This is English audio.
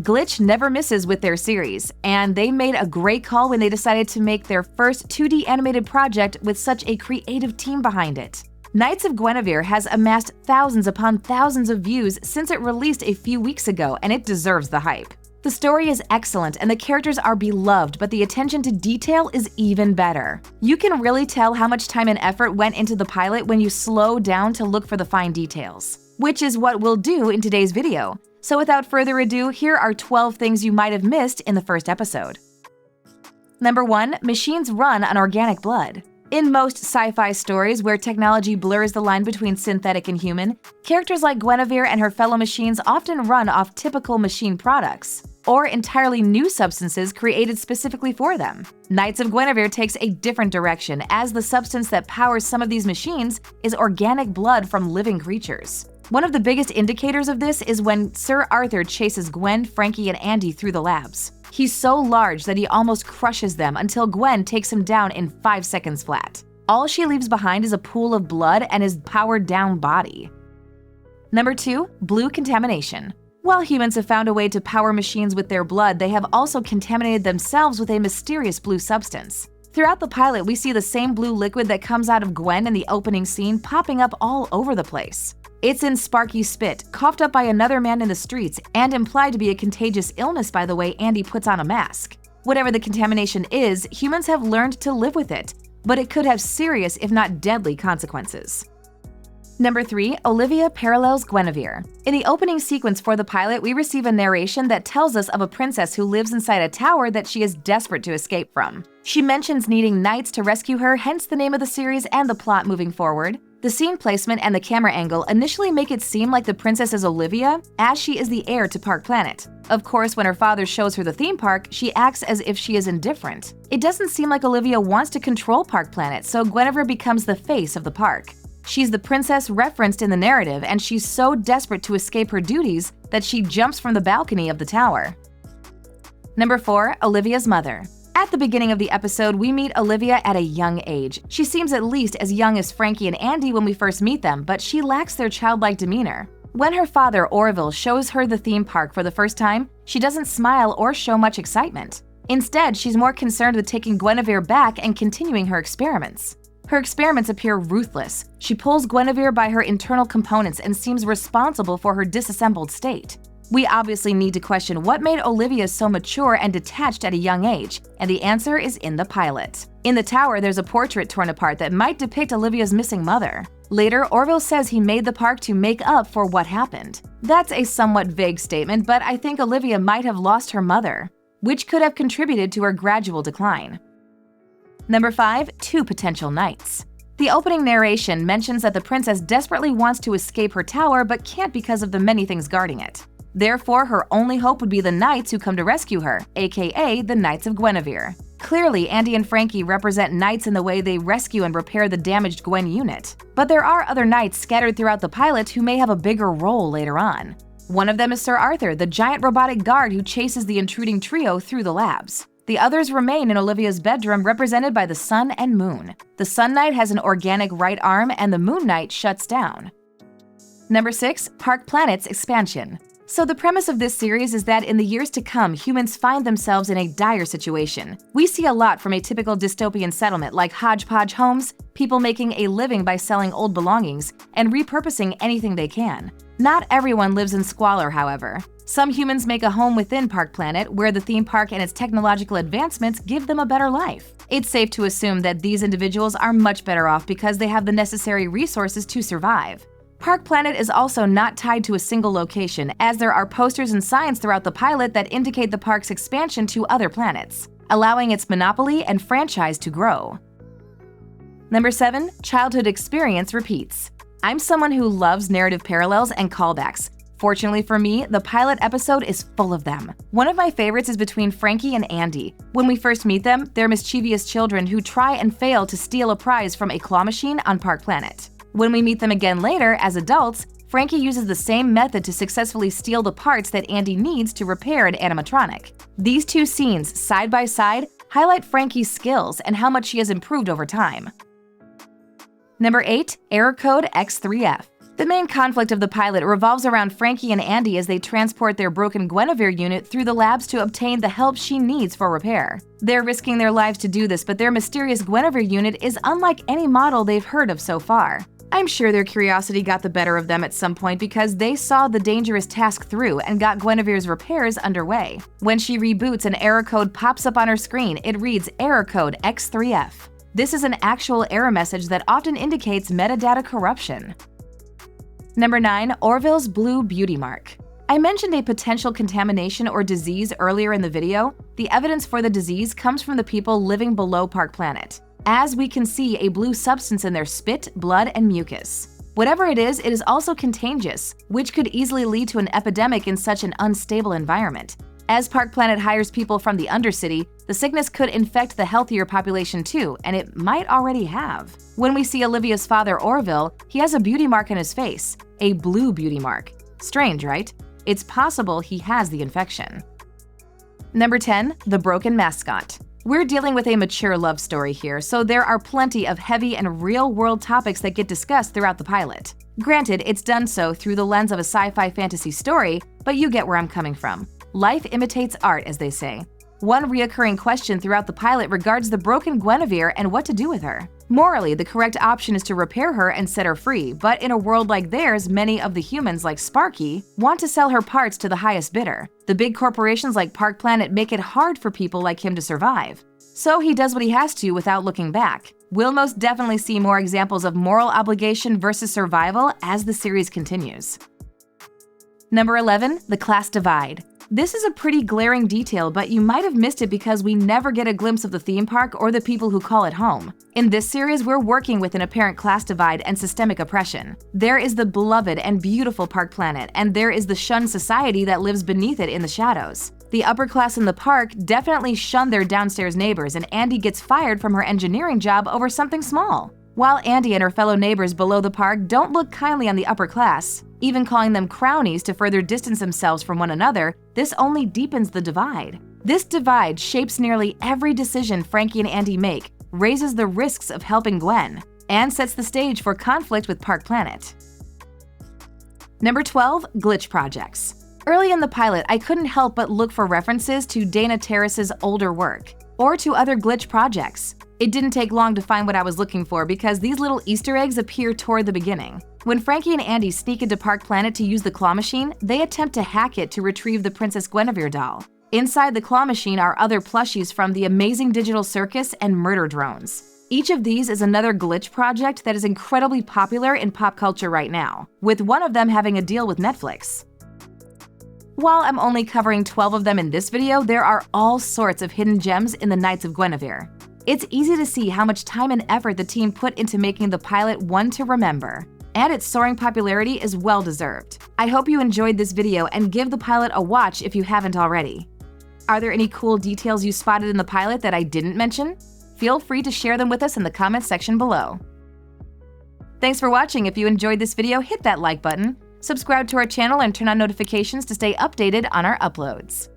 Glitch never misses with their series, and they made a great call when they decided to make their first 2D animated project with such a creative team behind it. Knights of Guinevere has amassed thousands upon thousands of views since it released a few weeks ago, and it deserves the hype. The story is excellent and the characters are beloved, but the attention to detail is even better. You can really tell how much time and effort went into the pilot when you slow down to look for the fine details, which is what we'll do in today's video. So without further ado, here are 12 things you might have missed in the first episode. Number 1. Machines run on organic blood. In most sci-fi stories where technology blurs the line between synthetic and human, characters like Guinevere and her fellow machines often run off typical machine products, or entirely new substances created specifically for them. Knights of Guinevere takes a different direction, as the substance that powers some of these machines is organic blood from living creatures. One of the biggest indicators of this is when Sir Arthur chases Gwen, Frankie, and Andy through the labs. He's so large that he almost crushes them until Gwen takes him down in 5 seconds flat. All she leaves behind is a pool of blood and his powered-down body. Number 2. Blue contamination. While humans have found a way to power machines with their blood, they have also contaminated themselves with a mysterious blue substance. Throughout the pilot, we see the same blue liquid that comes out of Gwen in the opening scene popping up all over the place. It's in Sparky's spit, coughed up by another man in the streets, and implied to be a contagious illness by the way Andy puts on a mask. Whatever the contamination is, humans have learned to live with it, but it could have serious if not deadly consequences. Number 3. Olivia parallels Guinevere. In the opening sequence for the pilot, we receive a narration that tells us of a princess who lives inside a tower that she is desperate to escape from. She mentions needing knights to rescue her, hence the name of the series and the plot moving forward. The scene placement and the camera angle initially make it seem like the princess is Olivia, as she is the heir to Park Planet. Of course, when her father shows her the theme park, she acts as if she is indifferent. It doesn't seem like Olivia wants to control Park Planet, so Guinevere becomes the face of the park. She's the princess referenced in the narrative, and she's so desperate to escape her duties that she jumps from the balcony of the tower. Number 4. Olivia's mother. At the beginning of the episode, we meet Olivia at a young age. She seems at least as young as Frankie and Andy when we first meet them, but she lacks their childlike demeanor. When her father, Orville, shows her the theme park for the first time, she doesn't smile or show much excitement. Instead, she's more concerned with taking Guinevere back and continuing her experiments. Her experiments appear ruthless. She pulls Guinevere by her internal components and seems responsible for her disassembled state. We obviously need to question what made Olivia so mature and detached at a young age, and the answer is in the pilot. In the tower, there's a portrait torn apart that might depict Olivia's missing mother. Later, Orville says he made the park to make up for what happened. That's a somewhat vague statement, but I think Olivia might have lost her mother, which could have contributed to her gradual decline. Number 5. 2 potential knights. The opening narration mentions that the princess desperately wants to escape her tower but can't because of the many things guarding it. Therefore, her only hope would be the knights who come to rescue her, aka the Knights of Guinevere. Clearly, Andy and Frankie represent knights in the way they rescue and repair the damaged Gwen unit. But there are other knights scattered throughout the pilot who may have a bigger role later on. One of them is Sir Arthur, the giant robotic guard who chases the intruding trio through the labs. The others remain in Olivia's bedroom, represented by the Sun and Moon. The Sun Knight has an organic right arm and the Moon Knight shuts down. Number 6. Park Planet's expansion. So the premise of this series is that in the years to come, humans find themselves in a dire situation. We see a lot from a typical dystopian settlement like hodgepodge homes, people making a living by selling old belongings, and repurposing anything they can. Not everyone lives in squalor, however. Some humans make a home within Park Planet, where the theme park and its technological advancements give them a better life. It's safe to assume that these individuals are much better off because they have the necessary resources to survive. Park Planet is also not tied to a single location, as there are posters and signs throughout the pilot that indicate the park's expansion to other planets, allowing its monopoly and franchise to grow. Number 7. Childhood experience repeats. I'm someone who loves narrative parallels and callbacks. Fortunately for me, the pilot episode is full of them. One of my favorites is between Frankie and Andy. When we first meet them, they're mischievous children who try and fail to steal a prize from a claw machine on Park Planet. When we meet them again later, as adults, Frankie uses the same method to successfully steal the parts that Andy needs to repair an animatronic. These two scenes, side by side, highlight Frankie's skills and how much she has improved over time. Number 8. Error Code X3F. The main conflict of the pilot revolves around Frankie and Andy as they transport their broken Guinevere unit through the labs to obtain the help she needs for repair. They're risking their lives to do this, but their mysterious Guinevere unit is unlike any model they've heard of so far. I'm sure their curiosity got the better of them at some point because they saw the dangerous task through and got Guinevere's repairs underway. When she reboots, an error code pops up on her screen. It reads error code X3F. This is an actual error message that often indicates metadata corruption. Number 9. Orville's Blue Beauty Mark. I mentioned a potential contamination or disease earlier in the video. The evidence for the disease comes from the people living below Park Planet, as we can see a blue substance in their spit, blood, and mucus. Whatever it is also contagious, which could easily lead to an epidemic in such an unstable environment. As Park Planet hires people from the Undercity, the sickness could infect the healthier population too, and it might already have. When we see Olivia's father, Orville, he has a beauty mark on his face, a blue beauty mark. Strange, right? It's possible he has the infection. Number 10. The Broken Mascot. We're dealing with a mature love story here, so there are plenty of heavy and real-world topics that get discussed throughout the pilot. Granted, it's done so through the lens of a sci-fi fantasy story, but you get where I'm coming from. Life imitates art, as they say. One reoccurring question throughout the pilot regards the broken Guinevere and what to do with her. Morally, the correct option is to repair her and set her free, but in a world like theirs, many of the humans, like Sparky, want to sell her parts to the highest bidder. The big corporations like Park Planet make it hard for people like him to survive. So he does what he has to without looking back. We'll most definitely see more examples of moral obligation versus survival as the series continues. Number 11. The Class Divide. This is a pretty glaring detail, but you might have missed it because we never get a glimpse of the theme park or the people who call it home. In this series, we're working with an apparent class divide and systemic oppression. There is the beloved and beautiful Park Planet, and there is the shunned society that lives beneath it in the shadows. The upper class in the park definitely shun their downstairs neighbors, and Andy gets fired from her engineering job over something small. While Andy and her fellow neighbors below the park don't look kindly on the upper class, even calling them crownies to further distance themselves from one another, this only deepens the divide. This divide shapes nearly every decision Frankie and Andy make, raises the risks of helping Gwen, and sets the stage for conflict with Park Planet. Number 12. Glitch Projects. Early in the pilot, I couldn't help but look for references to Dana Terrace's older work, or to other glitch projects. It didn't take long to find what I was looking for because these little Easter eggs appear toward the beginning. When Frankie and Andy sneak into Park Planet to use the claw machine, they attempt to hack it to retrieve the Princess Guinevere doll. Inside the claw machine are other plushies from the Amazing Digital Circus and murder drones. Each of these is another glitch project that is incredibly popular in pop culture right now, with one of them having a deal with Netflix. While I'm only covering 12 of them in this video, there are all sorts of hidden gems in the Knights of Guinevere. It's easy to see how much time and effort the team put into making the pilot one to remember, and its soaring popularity is well-deserved. I hope you enjoyed this video and give the pilot a watch if you haven't already. Are there any cool details you spotted in the pilot that I didn't mention? Feel free to share them with us in the comments section below. Thanks for watching. If you enjoyed this video, hit that like button, subscribe to our channel, and turn on notifications to stay updated on our uploads.